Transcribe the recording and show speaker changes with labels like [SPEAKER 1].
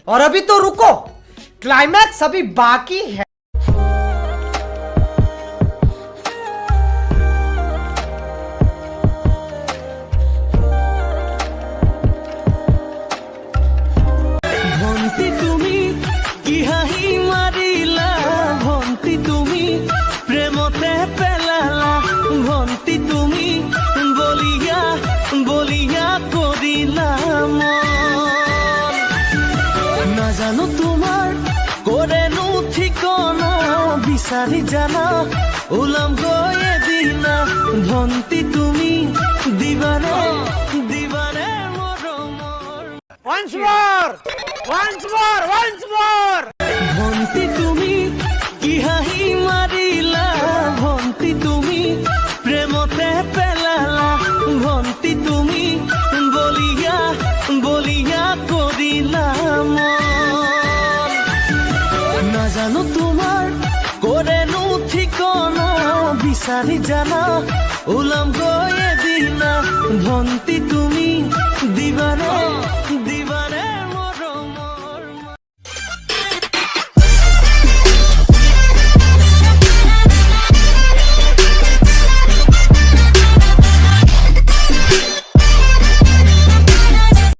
[SPEAKER 1] और अभी तो रुको, क्लाइमैक्स अभी बाकी है।
[SPEAKER 2] ভন্তি তুমি কি হাঁহি মাৰিলা, ভন্তি তুমি প্ৰেমতে পেলালা, ভন্তি তুমি বলিয়া বলিয়া কৰিলা মন। নাজানো তোমাৰ কৰেনো ঠিকনা, বিচাৰি জানা ওলাম গৈ এদিনা, ভন্তি তুমি দিবানে দিবানে মৰমৰ।
[SPEAKER 1] Once more, once more, once more.
[SPEAKER 2] ভন্তি তুমি কি হাঁহি মাৰিলা, ভন্তি তুমি প্ৰেমতে পেলালা, ভন্তি তুমি বলিয়া বলিয়া কৰিলা মন। নাজানো তোমাৰ কৰেনো ঠিকনা, বিচাৰি জানা ওলাম গৈ এদিনা, ভন্তি তুমি দিবানে দিবা